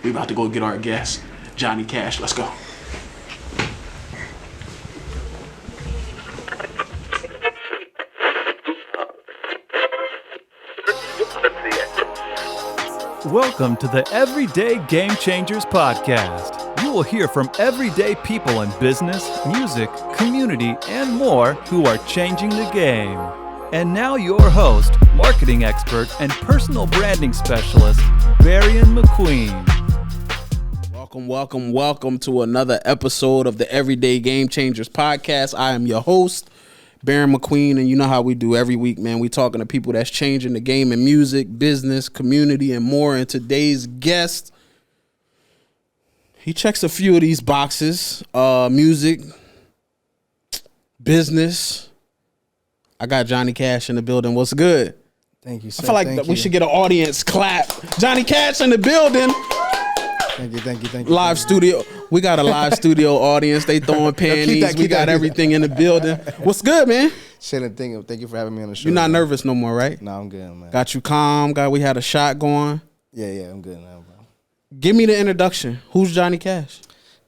We about to go get our guest, Jonny Cash. Let's go. Welcome to the Everyday Game Changers podcast. You will hear from everyday people in business, music, community, and more who are changing the game. And now your host, marketing expert, and personal branding specialist, Barion McQueen. Welcome to another episode of the Everyday Game Changers podcast. I am your host, Barion McQueen, and you know how we do every week, man. We talking to people that's changing the game in music, business, community, and more. And today's guest, he checks a few of these boxes: music, business. I got Jonny Cash in the building. What's good? Thank you, sir. I feel like we should get an audience clap. Jonny Cash in the building. Thank you. Live studio. We got a live studio audience. They throwing panties. We got everything in the building. What's good, man? Thank you for having me on the show. You're not nervous no more, right? No, I'm good, man. Got you calm. We had a shot going. Yeah, I'm good now, bro. Give me the introduction. Who's Jonny Cash?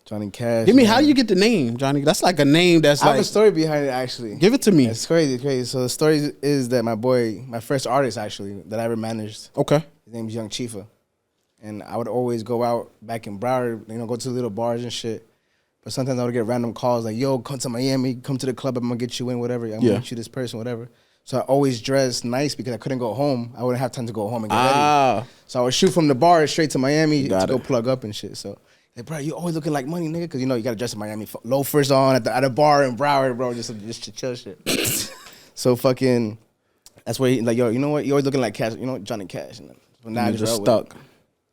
Jonny Cash. Give me, how do you get the name, Jonny? That's like a name that's I have a story behind it, actually. Give it to me. It's crazy. So the story is that my first artist, actually, that I ever managed. Okay. His name is Young Chifa. And I would always go out back in Broward, go to little bars and shit. But sometimes I would get random calls like, yo, come to Miami, come to the club, I'm going to get you in, whatever. I'm going to get you this person, whatever. So I always dressed nice because I couldn't go home. I wouldn't have time to go home and get ready. So I would shoot from the bar straight to Miami to go plug up and shit. So, like, bro, you always looking like money, nigga, because, you got to dress in Miami. Loafers on at a bar in Broward, bro, just to chill shit. So fucking, that's where he, like, yo, you know what? You always looking like Cash, Jonny Cash. And now you're just stuck.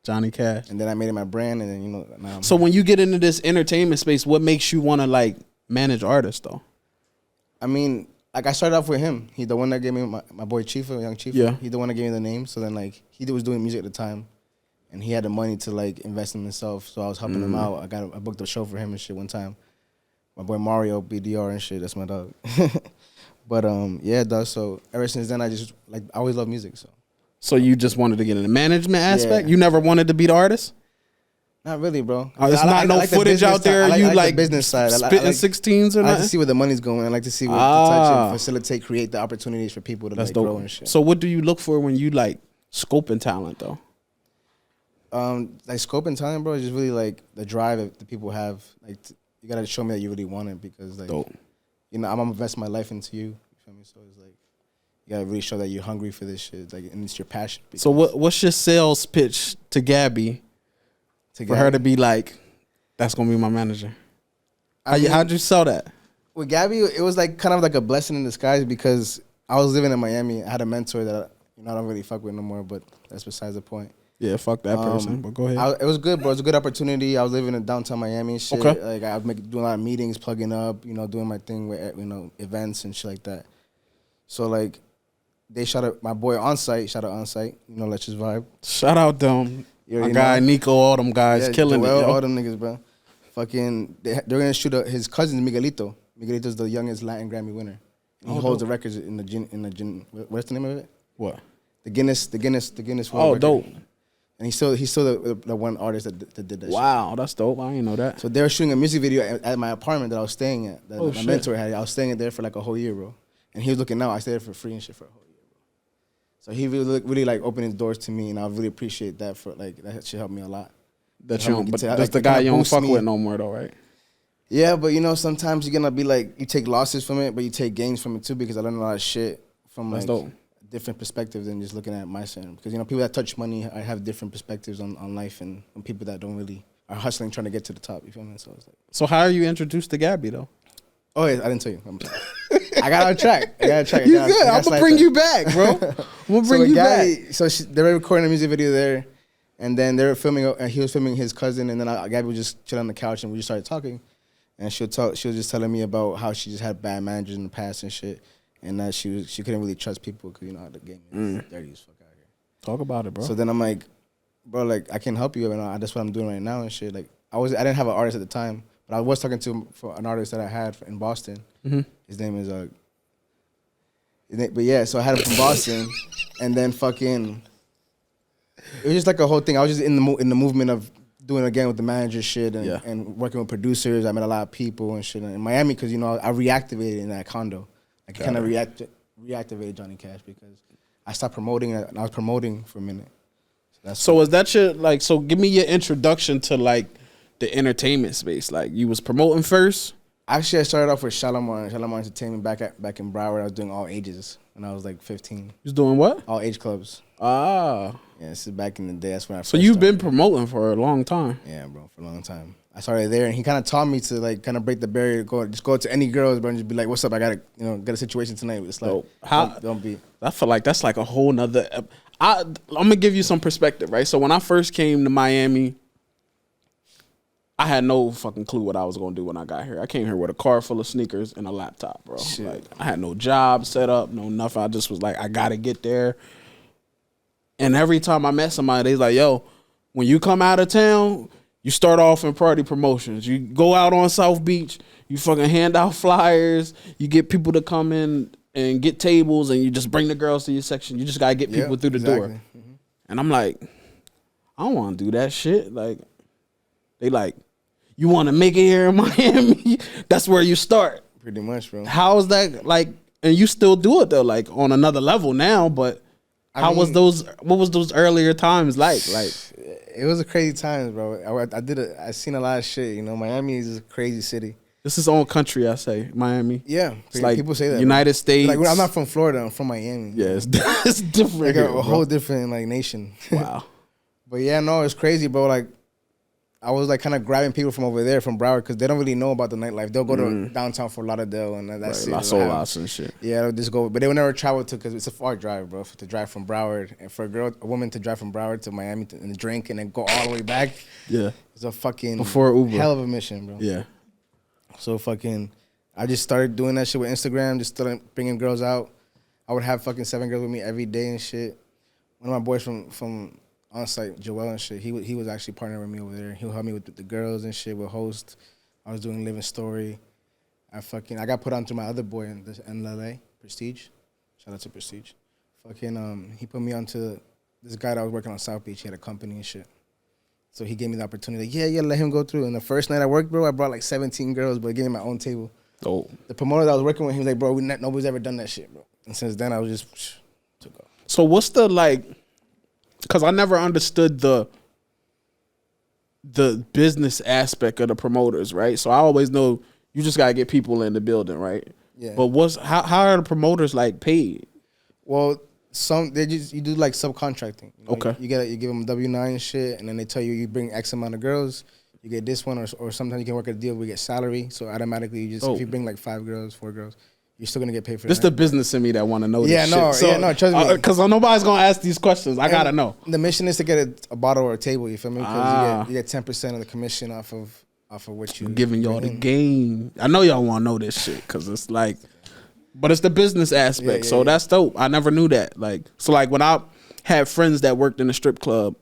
Jonny Cash. And then I made it my brand, and then, now So when you get into this entertainment space, what makes you want to, like, manage artists, though? I mean, like, I started off with him. He the one that gave me my boy Chifa, Young Chifa. Yeah. He the one that gave me the name. So then, like, he was doing music at the time, and he had the money to, like, invest in himself. So I was helping him out. I booked a show for him and shit one time. My boy Mario, BDR and shit. That's my dog. But, yeah, dog. So ever since then, I always love music, so. So you just wanted to get in the management aspect? Yeah. You never wanted to be the artist? Not really, bro. There's not no footage out there. I You like like the business side. spitting 16s or I like nothing? to see where the money's going. I like to see what to touch and facilitate, create the opportunities for people to grow and shit. So what do you look for when you like scoping talent though? Like scoping talent, bro, is just really like the drive that the people have. Like you gotta show me that you really want it because like Dope. I'm gonna invest my life into you. You feel me? So it's like you gotta really show that you're hungry for this shit, like, and it's your passion. So what's your sales pitch to Gaby for her to be like, that's gonna be my manager? How'd you sell that? With Gaby, it was like kind of like a blessing in disguise because I was living in Miami. I had a mentor that I don't really fuck with no more, but that's besides the point. Yeah, fuck that person. But go ahead. It was good, bro. It was a good opportunity. I was living in downtown Miami and shit. Okay. Like I was doing a lot of meetings, plugging up, doing my thing with events and shit like that. So like. They shot at my boy On Site. Shout out On Site. Let's just vibe. Shout out them. My guy Nico, all them guys killing Joel, it. Yo. All them niggas, bro. Fucking, they're gonna shoot his cousin Miguelito. Miguelito's the youngest Latin Grammy winner. He holds the records in the gin. What's the name of it? What? The Guinness World Oh, record. dope. And he's still the one artist that did that. Wow, shit. that's dope. I didn't know that. So they were shooting a music video at my apartment that I was staying at. That my shit. mentor had. I was staying there for like a whole year, bro. And he was looking out. I stayed there for free and shit for a whole year. So he really like opened his doors to me, and I really appreciate that. For like that shit helped me a lot. But that's the guy you don't fuck with no more, though, right? Yeah, but sometimes you're gonna be like you take losses from it, but you take gains from it too because I learned a lot of shit from like different perspectives than just looking at my center. Because people that touch money, I have different perspectives on life, and people that don't really are hustling trying to get to the top. You feel me? So it's like. So how are you introduced to Gaby though? Oh, yeah, I didn't tell you. I got on track. You good? I'm gonna bring you back, bro. I'm gonna bring you back. So they were recording a music video there, and then they were filming. He was filming his cousin, and then Gaby would just chill on the couch, and we just started talking. And she was just telling me about how she just had bad managers in the past and shit, and that she couldn't really trust people because how the game is dirty as fuck out here. Talk about it, bro. So then I'm like, bro, like I can help you, and that's what I'm doing right now and shit. Like I didn't have an artist at the time. But I was talking to for an artist that I had in Boston. Mm-hmm. His name is but yeah, so I had him from Boston, and then fucking, it was just like a whole thing. I was just in the movement of doing again with the manager shit and working with producers. I met a lot of people and shit in Miami because, you know, I reactivated in that condo. I kind of reactivated Johnny Cash because I stopped promoting it and I was promoting for a minute. So is that your, like, so give me your introduction to, like, the entertainment space. Like, you was promoting first? Actually, I started off with Shalimar Entertainment back in Broward. I was doing all ages when I was like 15. You was doing what? All age clubs. Ah. Yeah, this is back in the day. That's when I first So you've started. been promoting for a long time. Yeah, bro, for a long time. I started there, and he kind of taught me to like kind of break the barrier. Just go to any girls, bro, and just be like, "What's up? I gotta, get a situation tonight." It's like, don't be. I feel like that's like a whole nother. I'm gonna give you some perspective, right? So when I first came to Miami, I had no fucking clue what I was gonna do when I got here. I came here with a car full of sneakers and a laptop, bro. Shit. Like, I had no job set up, no nothing. I just was like, I gotta get there. And every time I met somebody, they was like, "Yo, when you come out of town, you start off in party promotions. You go out on South Beach, you fucking hand out flyers, you get people to come in and get tables, and you just bring the girls to your section. You just gotta get people through the door." Mm-hmm. And I'm like, I don't want to do that shit. Like, they like, you want to make it here in Miami? That's where you start. Pretty much, bro. How is that like? And you still do it though, like on another level now. But what was those earlier times like? Like, it was a crazy times, bro. I seen a lot of shit. You know, Miami is a crazy city. This is own country, I say, Miami. Yeah, it's like people say that. United States. Like, I'm not from Florida. I'm from Miami. Yeah, it's different. Like here, a whole different like nation. Wow. But yeah, no, it's crazy, bro. Like, I was like kind of grabbing people from over there, from Broward, because they don't really know about the nightlife. They'll go to downtown Fort Lauderdale and that's right, it. Las and shit. Yeah, they'll just go, but they will never travel to, because it's a far drive, bro, to drive from Broward, and for a woman to drive from Broward to Miami and drink and then go all the way back. Yeah, it's a fucking before Uber, hell of a mission, bro. Yeah. So I just started doing that shit with Instagram. Just started bringing girls out. I would have fucking 7 girls with me every day and shit. One of my boys from on site, Joel and shit, he was actually partnering with me over there. He'll help me with the girls and shit. We'll host. I was doing Living Story. I got put on to my other boy in LA, Prestige. Shout out to Prestige. He put me onto this guy that was working on South Beach. He had a company and shit. So he gave me the opportunity. Like, yeah, let him go through. And the first night I worked, bro, I brought like 17 girls, but gave me my own table. Oh. The promoter that I was working with, he was like, bro, nobody's ever done that shit, bro. And since then, I was just took off. So what's the like? Because I never understood the business aspect of the promoters, right? So I always know you just gotta get people in the building, right? Yeah. But how are the promoters like paid? Well, you do like subcontracting. You know? Okay. You give them W-9 and shit, and then they tell you bring X amount of girls, you get this one, or sometimes you can work a deal where you get salary. So automatically if you bring like 5 girls, 4 girls, you're still gonna get paid for this. The business in me that want to know yeah, this shit. Trust me. Because nobody's gonna ask these questions. I gotta know. The mission is to get a bottle or a table. You feel me? Because you get 10% of the commission off of what you. I'm giving y'all the game. I know y'all want to know this shit because it's like, but it's the business aspect. So that's dope. I never knew that. Like, so like when I had friends that worked in the strip club,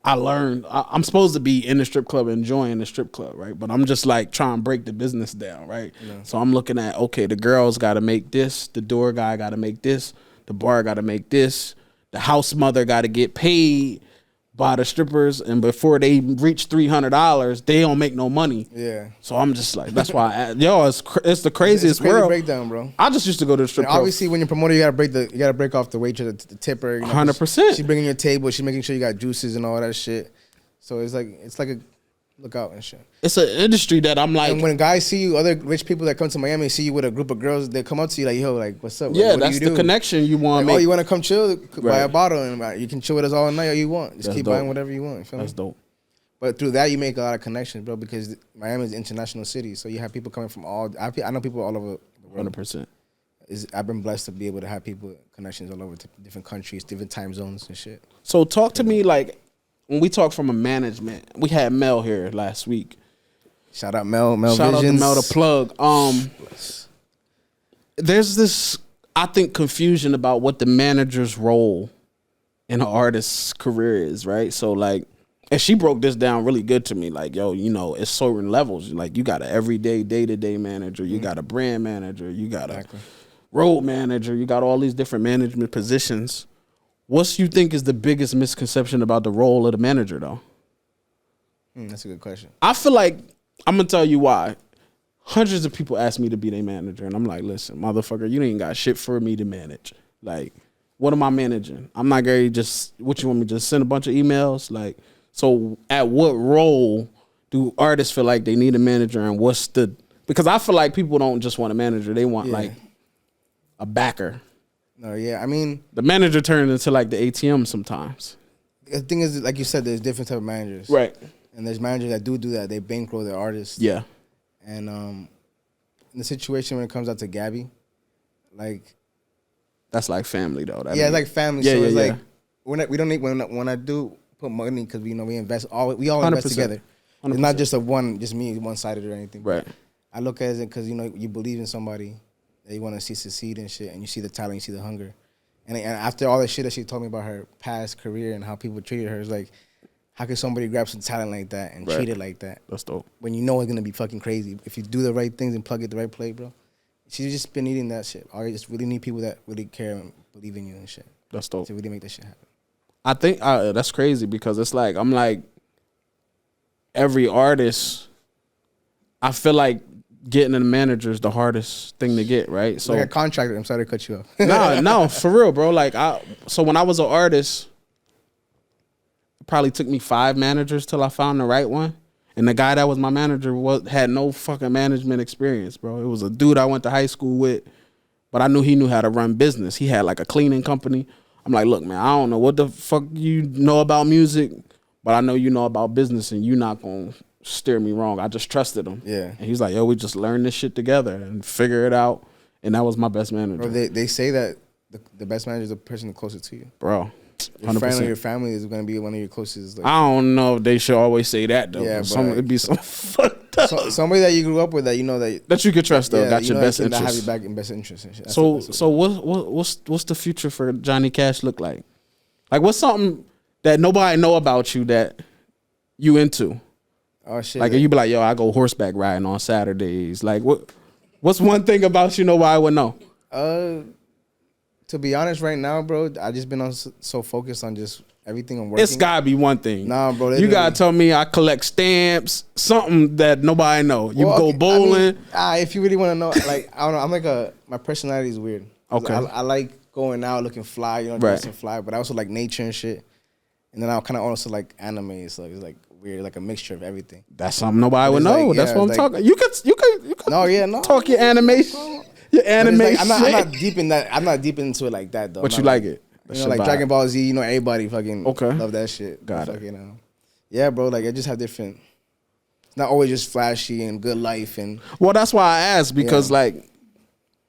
I learned I'm supposed to be in the strip club, enjoying the strip club, right? But I'm just like trying to break the business down, right? Yeah. So I'm looking at, okay, the girls got to make this, the door guy got to make this, the bar got to make this, the house mother got to get paid by the strippers, and before they reach $300, they don't make no money. Yeah. So I'm just like, that's why, it's the craziest crazy world. breakdown, bro. I just used to go to the strip club. Obviously, when you're promoting, you gotta break off the waitress, the tipper. 100%. She's bringing your table. She's making sure you got juices and all that shit. So it's like a lookout and shit. It's an industry that I'm like. And when guys see you, other rich people that come to Miami see you with a group of girls, they come up to you like, yo, like, what's up? Yeah, what that's do you the do? connection you want to make. Oh, you want to come chill? Buy Right. a bottle and you can chill with us all night all you want. Just That's keep dope. buying whatever you want. You feel That's me? dope. But through that, you make a lot of connections, bro, because Miami is an international city. So you have people coming from I know people all over the world. 100%. I've been blessed to be able to have people, connections all over to different countries, different time zones and shit. So talk to me like, when we talk from a management, we had Mel here last week. Shout out Mel Shout Visions. out to Mel the plug. There's this, I think, confusion about what the manager's role in an artist's career is, right? So like, and she broke this down really good to me. Like, yo, it's certain levels. Like, you got an everyday, day-to-day manager. You got a brand manager. You got a road manager. You got all these different management positions. What you think is the biggest misconception about the role of the manager, though? That's a good question. I feel like I'm gonna tell you why. Hundreds of people ask me to be their manager, and I'm like, listen, motherfucker, you ain't got shit for me to manage. Like, what am I managing? I'm not gonna just what you want me to just send a bunch of emails. Like, so at what role do artists feel like they need a manager, and what's the because I feel like people don't just want a manager, they want like a backer. No, yeah, I mean the manager turns into like the ATM sometimes. The thing is, like you said, there's different type of managers, right? And there's managers that do that. They bankroll their artists. Yeah. And in the situation when it comes out to Gaby, like that's like family though. It's like family. Yeah, so it's like we don't need when I do put money because we invest we all invest 100%. Together. 100%. It's not just me one sided or anything. Right. I look at it because you believe in somebody that you want to see succeed and shit, and you see the talent, you see the hunger, and after all the shit that she told me about her past career and how people treated her, it's like, how can somebody grab some talent like that and treat it like that? That's dope. When you know it's gonna be fucking crazy. If you do the right things and plug it the right play, bro. She's just been eating that shit. I just really need people that really care and believe in you and shit. That's dope. To really make that shit happen. I think that's crazy because it's like, I'm like, every artist, I feel like getting a manager is the hardest thing to get, right? So like a contractor, I'm sorry to cut you off. no, for real, bro. Like, so when I was an artist, it probably took me 5 managers till I found the right one. And the guy that was my manager had no fucking management experience, bro. It was a dude I went to high school with, but I knew he knew how to run business. He had like a cleaning company. I'm like, look, man, I don't know what the fuck you know about music, but I know you know about business and you're not going to steer me wrong. I just trusted him. Yeah. And he's like, yo, we just learn this shit together and figure it out. And that was my best manager. Bro, they say that the best manager is the person closest to you. Bro. 100%. Your friend or your family is going to be one of your closest. Like, I don't know if they should always say that, though. Yeah, it'd be some fucked up. Somebody that you grew up with that you know that you could trust, though. Got your best interest. That have your back in best interest and shit. So what's the future for Johnny Cash look like? Like, what's something that nobody know about you that you into? Oh shit! Like, you be like, yo, I go horseback riding on Saturdays. Like, what's one thing about you nobody would know? To be honest, right now, bro, I just been so focused on just everything I'm working. It's gotta be one thing. Nah, bro. You gotta tell me I collect stamps, something that nobody know. You go bowling. I mean, if you really want to know, like, I don't know. I'm like my personality is weird. Okay. I like going out looking fly, dressing fly, but I also like nature and shit. And then I kind of also like anime, so it's like weird, like a mixture of everything. That's something nobody would know. Like, that's what I'm talking. You could. No. Talk your animation. Your animation. Like, I'm not deep in that. I'm not deep into it like that though. But you like it. Like Dragon Ball Z. Everybody fucking love that shit. Got it. Fucking, yeah, bro. Like I just have different. It's not always just flashy and good life and. Well, that's why I asked because like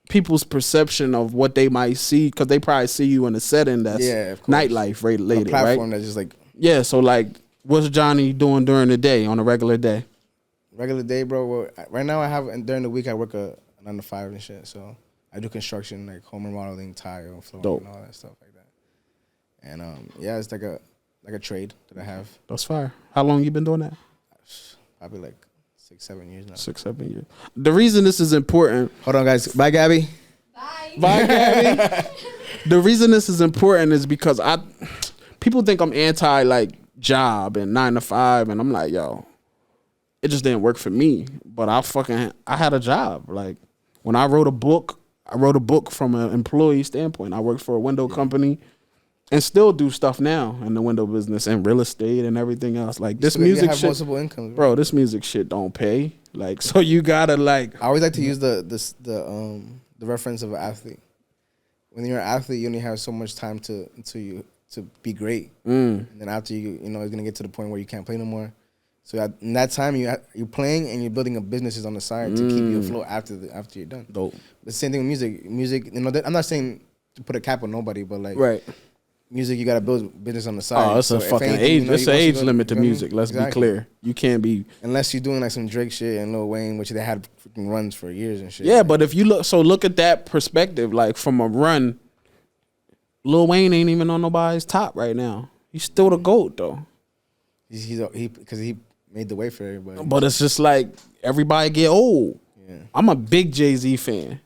people's perception of what they might see because they probably see you in a setting that's nightlife related, a platform right? That's just like so like what's Johnny doing during the day on a regular day? Regular day, bro. Well, right now I have during the week I work a 9 to 5 and shit. So I do construction like home remodeling, tile, flooring, and all that stuff like that. And it's like a trade that I have. That's fire. How long you been doing that? Probably like 6-7 years now. 6-7 years. The reason this is important. Hold on, guys. Bye, Gaby. Bye, Gaby. The reason this is important is because people think I'm anti like job and 9 to 5, and I'm like, yo, it just didn't work for me. But I had a job. Like when I wrote a book from an employee standpoint. I worked for a window company and still do stuff now in the window business and real estate and everything else. Like this music have shit, multiple incomes, bro. This music shit don't pay. Like so, you gotta like. I always like to use the reference of an athlete. When you're an athlete, you only have so much time to be great, and then after it's gonna get to the point where you can't play no more. So in that time, you're playing and you're building a businesses on the side to keep you afloat after you're done. Dope. The same thing with music. Music, I'm not saying to put a cap on nobody, but like music, you gotta build business on the side. Oh, it's a fucking age. It's an age limit to music. Let's be clear. You can't be unless you're doing like some Drake shit and Lil Wayne, which they had freaking runs for years and shit. Yeah, but if you look at that perspective, like from a run, Lil Wayne ain't even on nobody's top right now. He's still the GOAT though. Because he made the way for everybody. But it's just like everybody get old. Yeah. I'm a big Jay-Z fan.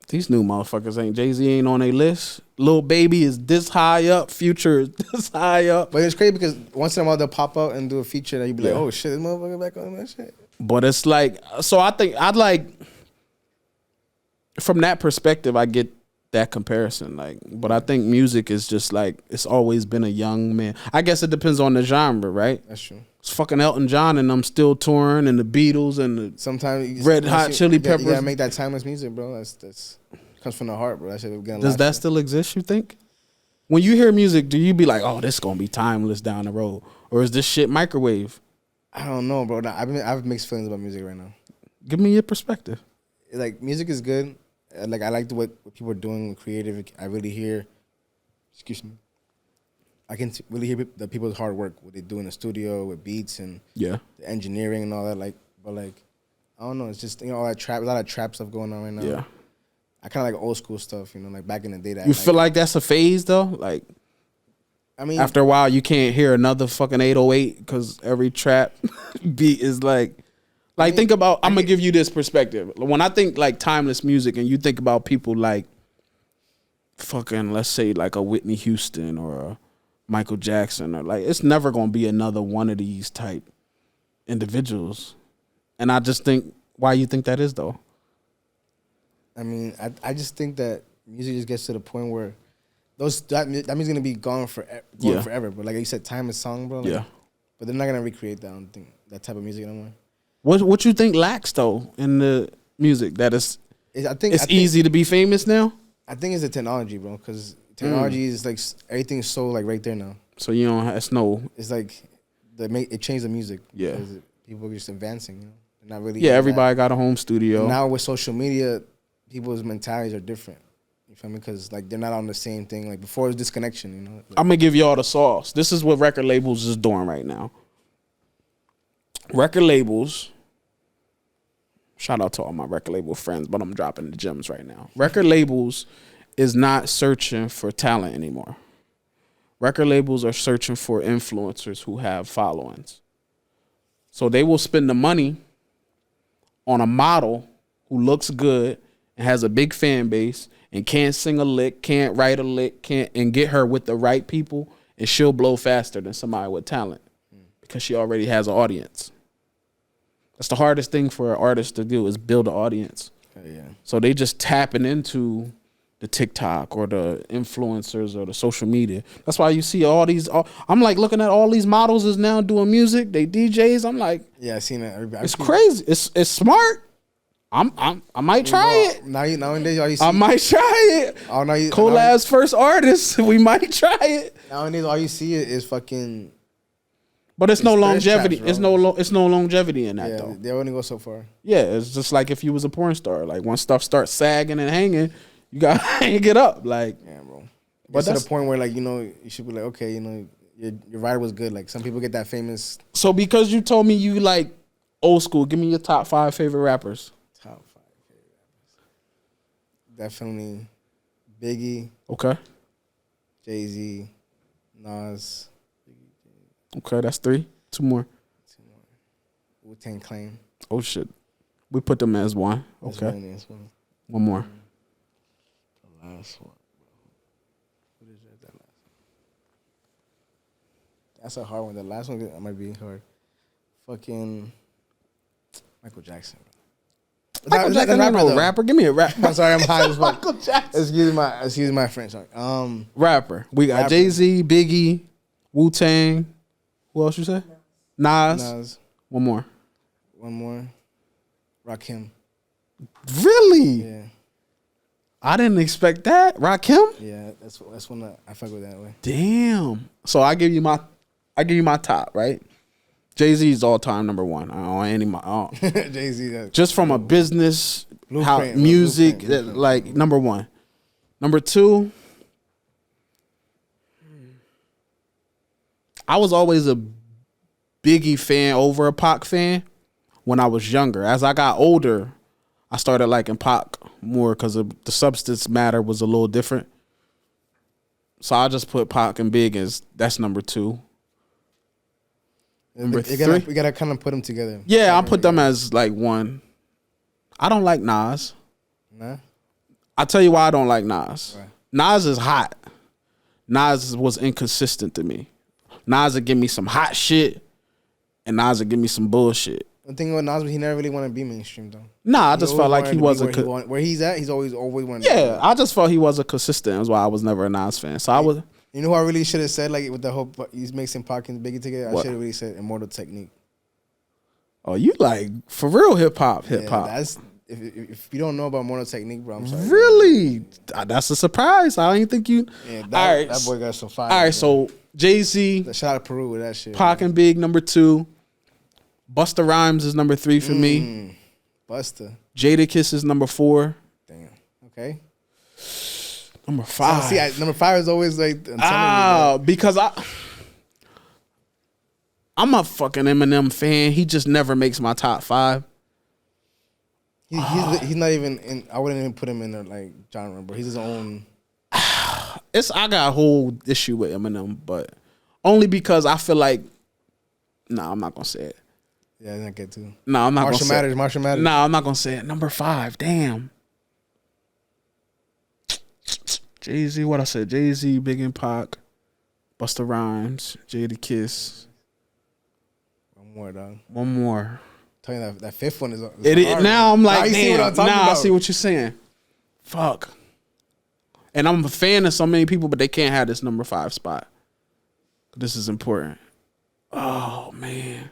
These new motherfuckers ain't. Jay-Z ain't on a list. Lil Baby is this high up. Future is this high up. But it's crazy because once in a while they'll pop out and do a feature and you be like, Yeah. oh shit, this motherfucker back on that shit. But it's like, so I think I'd like, from that perspective, I get that comparison. Like, but I think music is just like, it's always been a young man. I guess it depends on the genre, right? That's true. It's fucking Elton John and I'm still touring, and the Beatles and the Sometimes Red Hot Chili Peppers. You gotta make that timeless music, bro. That's comes from the heart, bro. That shit getting Does that still exist, you think? When you hear music, do you be like, oh, this is gonna be timeless down the road? Or is this shit microwave? I don't know, bro. I have mixed feelings about music right now. Give me your perspective. Like, music is good. Like, I like what people are doing creative. I really hear, excuse me, I can really hear the people's hard work, what they do in the studio with beats and Yeah. the engineering and all that. Like, but like, I don't know. It's just, all that trap, a lot of trap stuff going on right now. Yeah. I kind of like old school stuff, like back in the day. That You feel like that's a phase though? Like, I mean, after a while, you can't hear another fucking 808 because every trap beat is like think about. I'm gonna give you this perspective. When I think like timeless music, and you think about people like fucking, let's say like a Whitney Houston or a Michael Jackson, or like, it's never gonna be another one of these type individuals. And I just think, why you think that is though? I mean, I just think that music just gets to the point where that music's gonna be gone forever. But like you said, time is song, bro. Like, Yeah. But they're not gonna recreate that. I don't think that type of music no more. What you think lacks though in the music that is? I think it's easy to be famous now. I think it's the technology, bro. Because technology is like everything's so like right there now. So you don't. It's no. It's like it changed the music. Yeah. Because people are just advancing. They're not really. Yeah, everybody got a home studio. And now with social media, people's mentalities are different. You feel me? Because like they're not on the same thing. Like before, it was disconnection. Like, I'm gonna give y'all the sauce. This is what record labels is doing right now. Record labels. Shout out to all my record label friends, but I'm dropping the gems right now. Record labels is not searching for talent anymore. Record labels are searching for influencers who have followings. So they will spend the money on a model who looks good and has a big fan base and can't sing a lick, can't write a lick, and get her with the right people, and she'll blow faster than somebody with talent because she already has an audience. That's the hardest thing for an artist to do, is build an audience. yeah. So they just tapping into the TikTok or the influencers or the social media. That's why you see all these. I'm like looking at all these models is now doing music. They DJs. I'm like, Yeah, I seen it. it's crazy. It's smart. I might try it. Nowadays, all you see. I might try it. Oh, no, Collab's first artist. We might try it. Nowadays, all you see is fucking. But it's no longevity. Traps, It's no longevity in that Yeah, though. they only go so far. Yeah, it's just like if you was a porn star. Like once stuff starts sagging and hanging, you gotta hang it up. Like, Yeah, bro. But But to that's- the point where, like, you should be like, okay, your ride was good. Like, some people get that famous so because you told me you like old school, give me your top 5 favorite rappers. top 5 favorite rappers. Definitely Biggie, Okay. Jay-Z, Nas, Okay, that's 3. 2 more. Wu-Tang Clan. Oh shit. We put them as 1. That's Okay. That's one. 1 more. The last one. What is that last one? That's a hard one. The last one might be hard. Fucking Michael Jackson. Michael Jackson ain't no rapper. Give me a rap. I'm sorry, I'm high as fuck. Michael Jackson. Excuse my French. Sorry. Rapper. We got Rapper. Jay-Z, Biggie, Wu-Tang. Who else you say? Nas. Nas. 1 more. One more. Rakim. Really? Yeah. I didn't expect that. Rakim? Yeah, that's one I fuck with that way. Damn. So I give you my top, right? Jay-Z's all-time number 1. I don't want any Jay-Z. just from a business, Blueprint, music, blueprint. like number 1. Number 2, I was always a Biggie fan over a Pac fan when I was younger. As I got older, I started liking Pac more because the substance matter was a little different. So I just put Pac and Big as that's number 2. Number 3. We gotta kind of put them together. Yeah, I put them as like 1. I don't like Nas. Nah. I'll tell you why I don't like Nas. Right. Nas is hot. Nas was inconsistent to me. Nas would give me some hot shit, and Nas would give me some bullshit. The thing with Nas, he never really want to be mainstream though. Nah, I just felt like he wasn't. Where he's at, he's always wanted. Yeah, I just felt he wasn't consistent. That's why I was never a Nas fan. So I was. You know who I really should have said, like with the whole he's mixing Pac and Biggie together. I What? should have really said Immortal Technique. Oh, you like for real hip hop? Yeah, that's if you don't know about Immortal Technique, bro, I'm sorry. Really? That's a surprise. I didn't think you. Yeah, All right, that boy got some fire. All right, bro. so Jay-Z, Shout out to Peru with that shit. Pac and Big number 2. Busta Rhymes is number 3 for me. Busta. Jadakiss is number 4. Damn. Okay. Number 5. See, number 5 is always like. Because I'm a fucking Eminem fan. He just never makes my top 5. He's not even in. I wouldn't even put him in the like genre, bro. He's his own. I got a whole issue with Eminem, but only because I feel like. Nah, I'm not gonna say it. Yeah, I get too. No, I'm not gonna say it. Marshall Matters. No, I'm not gonna say it. Number 5. Damn. Jay-Z, what I said? Jay-Z, Big and Pac, Busta Rhymes, Jadakiss. One more, dog. One more. Tell you that fifth one is It now I'm like, damn. I I see what you're saying. Fuck. And I'm a fan of so many people, but they can't have this number 5 spot. This is important. Oh man.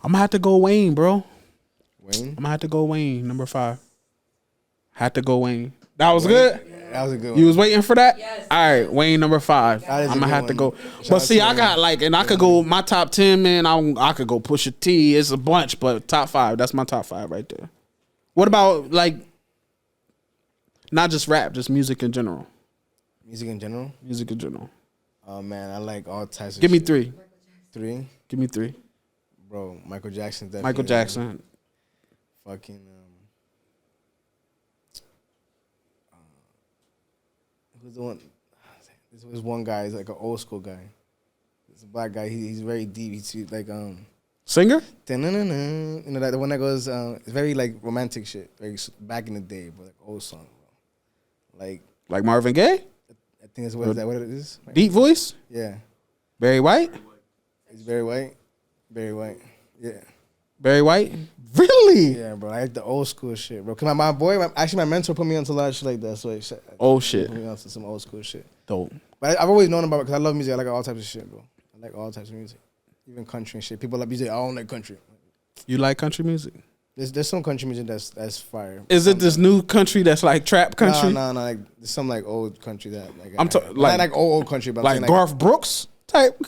I'm gonna have to go Wayne, bro. Wayne? I'm gonna have to go Wayne, number 5. Had to go Wayne. That was good? Yeah, that was a good one. You was waiting for that? Yes. All right, Wayne, number 5. That is a I'm gonna good have to one. go. Shout But out see, to I Wayne. got like, and I could go my top 10, man. I could go Pusha T. It's a bunch, but top 5. That's my top 5 right there. What about like, not just rap, just music in general? Music in general? Music in general. Oh man, I like all types of Give me shit. 3. 3? Give me 3. Bro, Michael Jackson definitely. Michael Jackson. Fucking who's the one? This was one guy. He's like an old school guy. It's a black guy. He's very deep. He's like Singer? you know that the one that goes it's very like romantic shit. Very back in the day, but like old song, bro. Like Marvin Gaye? I think that's what it is. Right? Deep voice? Yeah, Barry White? it's very white. Very white. Yeah. Barry White? Really? Yeah, bro. I like the old school shit, bro. Cause my boy, my mentor put me onto a lot of shit like that. So he Oh shit. put me onto some old school shit. Dope. But I've always known about it because I love music. I like all types of shit, bro. I like all types of music, even country and shit. People like music. I don't like country. You like country music? There's some country music that's fire. Is it this new country that's like trap country? No. Like there's some like old country that like I'm like old country, but I'm like saying, Garth Brooks type.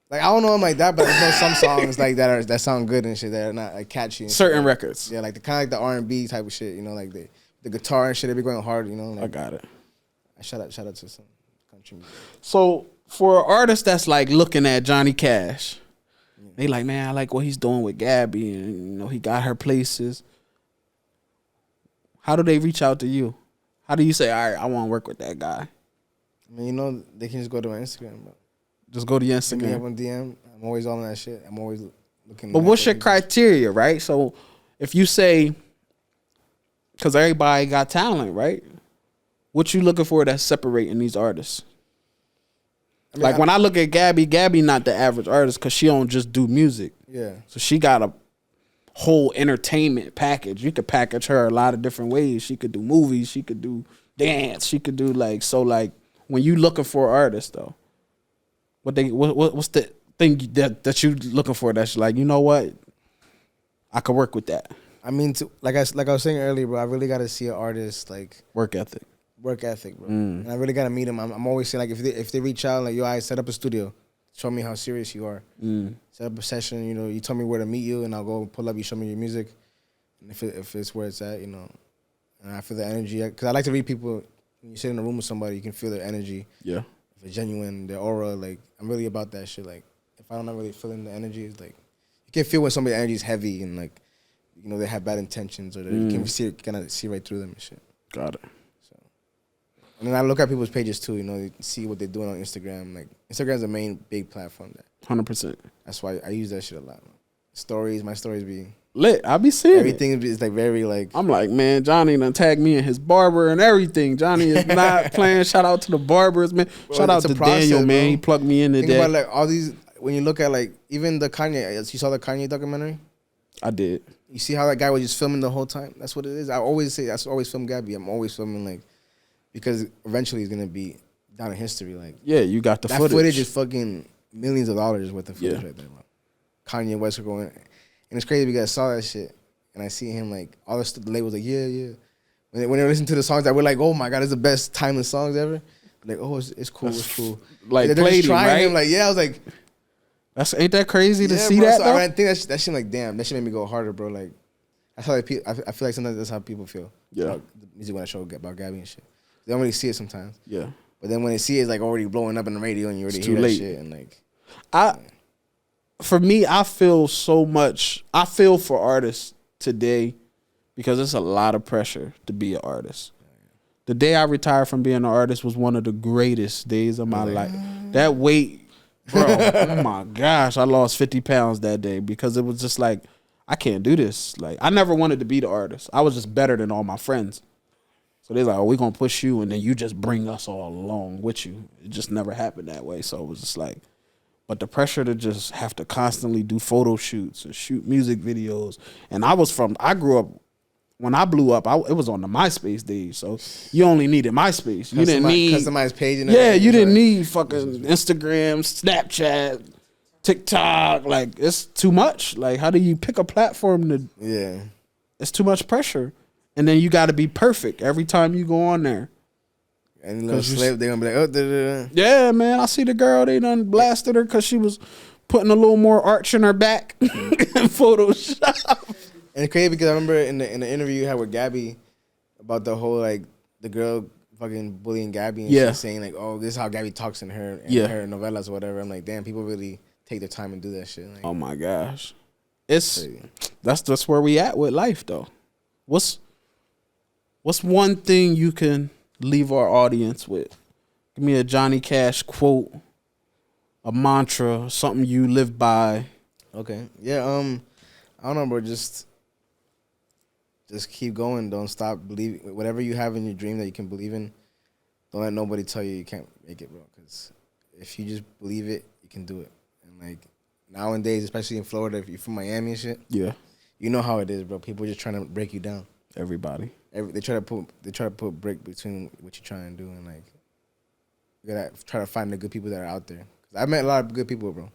Like I don't know them like that, but there's some songs like that sound good and shit that are not like catchy. And Certain shit. records. Yeah, like the kind of like the R&B type of shit. You know, like the guitar and shit. They be going hard. You know. Like, I got it. Shout out to some country music. So for an artist that's like looking at Johnny Cash, they like, man, I like what he's doing with Gaby, and he got her places. How do they reach out to you? How do you say, all right, I want to work with that guy? I mean, they can just go to my Instagram, bro. Just go to your Hit me up Instagram. on DM. I'm always on that shit. I'm always looking. But what's your criteria, right? So if you say, because everybody got talent, right? What you looking for that's separating these artists? I mean, Like when I look at Gaby not the average artist because she don't just do music. Yeah. So she got a whole entertainment package. You could package her a lot of different ways. She could do movies. She could do dance. She could do like when you looking for an artist though, what's the thing that you looking for that's like, you know what, I could work with that. I mean, like I was saying earlier, bro. I really got to see an artist like Work ethic, bro. And I really got to meet them. I'm always saying like if they reach out like, yo, I set up a studio. Show me how serious you are. Set up a session. You tell me where to meet you, and I'll go pull up. You show me your music, and if it's where it's at, and I feel the energy. Because I like to read people. When you sit in a room with somebody, you can feel their energy. Yeah. If it's genuine, their aura. Like I'm really about that shit. Like if I'm not really feeling the energy, it's like you can feel when somebody's energy is heavy and like they have bad intentions or you can see right through them and shit. Got it. And then I look at people's pages too, you see what they're doing on Instagram. Like Instagram's the big platform. 100%. That's why I use that shit a lot. My stories be lit. I be seeing everything is like very like. I'm like, man, Johnny done tagged me in his barber and everything. Johnny is not playing. Shout out to the barbers, man. Bro, Shout out to process, Daniel, man. bro. He plugged me in today. Think about like all these. When you look at like even the Kanye, you saw the Kanye documentary. I did. You see how that guy was just filming the whole time. That's what it is. I always say that's always film Gaby. I'm always filming like because eventually he's gonna be down in history. Like Yeah, you got the that footage is fucking millions of dollars worth of footage right there, bro. Kanye West are going, and it's crazy because I saw that shit and I see him like all the labels like yeah. When they listen to the songs that we're like, oh my god, it's the best timeless songs ever. Like oh, it's cool, it's cool. Like they're played just trying right? him. Like yeah, I was like. Ain't that crazy to see bro, that so though? I think that shit like damn, that shit made me go harder, bro. Like that's how I feel like sometimes that's how people feel. Yeah. About the music when I show about Gaby and shit. They don't really see it sometimes. Yeah. But then when they see it, it's like already blowing up in the radio and you already It's hear too that late. shit and like. For me, I feel so much. I feel for artists today because it's a lot of pressure to be an artist. The day I retired from being an artist was one of the greatest days of my life. That weight, bro, oh my gosh, I lost 50 pounds that day because it was just like, I can't do this. Like, I never wanted to be the artist. I was just better than all my friends. So they're like, oh, we're going to push you and then you just bring us all along with you. It just never happened that way. So it was just like, but the pressure to just have to constantly do photo shoots and shoot music videos. And I grew up, when I blew up, it was on the MySpace days. So you only needed MySpace. You didn't need customized page. And yeah, you didn't need fucking Instagram, Snapchat, TikTok. Like it's too much. Like how do you pick a platform to? Yeah, it's too much pressure, and then you got to be perfect every time you go on there. And little slip, they're gonna be like, oh, da-da-da. Yeah, man. I see the girl. They done blasted her because she was putting a little more arch in her back in Photoshop. And it's crazy because I remember in the interview you had with Gaby about the whole like the girl fucking bullying Gaby and she's saying like, oh, this is how Gaby talks in her novellas or whatever. I'm like, damn, people really take their time and do that shit. Like, oh my gosh, that's where we at with life though. What's one thing you can leave our audience with? Give me a Johnny Cash quote, a mantra, something you live by. Okay, yeah. I don't know, bro. Just keep going. Don't stop believing. Whatever you have in your dream that you can believe in, don't let nobody tell you can't make it, bro. Because if you just believe it, you can do it. And like nowadays, especially in Florida, if you're from Miami and shit, you know how it is, bro. People are just trying to break you down. Everybody. They try to put brick between what you're trying to do, and like you gotta try to find the good people that are out there. 'Cause I've met a lot of good people, bro.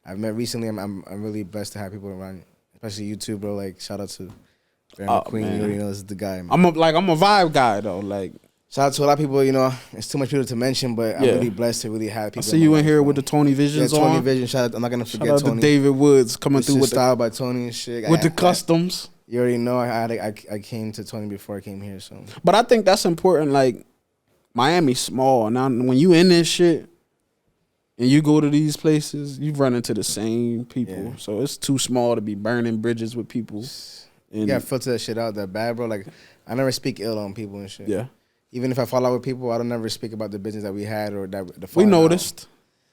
I've met recently. I'm really blessed to have people around me, especially you too, bro. Like shout out to Barion, McQueen. You already know this is the guy, man. I'm a vibe guy though. Like shout out to a lot of people. You know, it's too much people to mention, but I'm really blessed to really have people. I see you in here with the Tony Visions on. Tony Vision. Shout out. I'm not gonna forget shout out Tony. to David Woods coming this through with style by Tony and shit. With the customs. You already know I came to Tony before I came here, so. But I think that's important. Like Miami's small. Now when you in this shit and you go to these places, you run into the same people. Yeah. So it's too small to be burning bridges with people. And you gotta filter that shit out that bad, bro. Like I never speak ill on people and shit. Yeah. Even if I fall out with people, I don't never speak about the business that we had or that the we noticed. Out.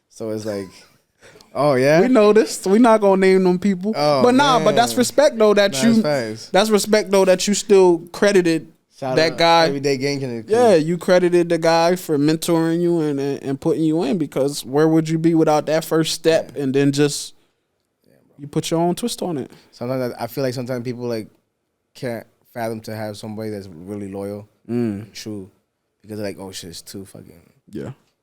So it's like, oh yeah, we noticed. We not gonna name them people, but but that's respect though that that's respect though that you still credited shout that guy. Everyday game. Yeah, you credited the guy for mentoring you and putting you in because where would you be without that first step and then just you put your own twist on it. Sometimes I feel like sometimes people like can't fathom to have somebody that's really loyal, true, because they're like, oh shit, it's too fucking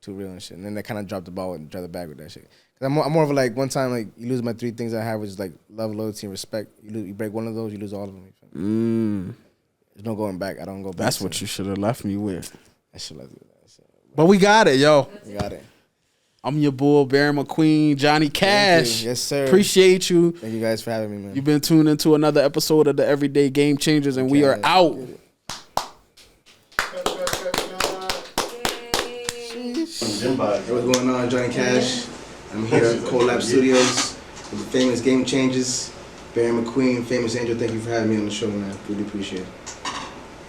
too real and shit, and then they kind of drop the ball and drop the bag with that shit. Cause I'm more of a like one time like you lose my 3 things I have, which is like love, loyalty, and respect. You break one of those, you lose all of them. There's no going back. I don't go back. That's what you should have left me with. I should have left you with that. But we got it, yo. We got it. I'm your bull, Barion McQueen, Johnny Cash. Yes, sir. Appreciate you. Thank you guys for having me, man. You've been tuned into another episode of the Everyday Game Changers, and we are out. What's going on, Jonny Cash? I'm here at Collab Studios with the famous Game Changers, Barion McQueen, Famous Angel. Thank you for having me on the show, man. Really appreciate it.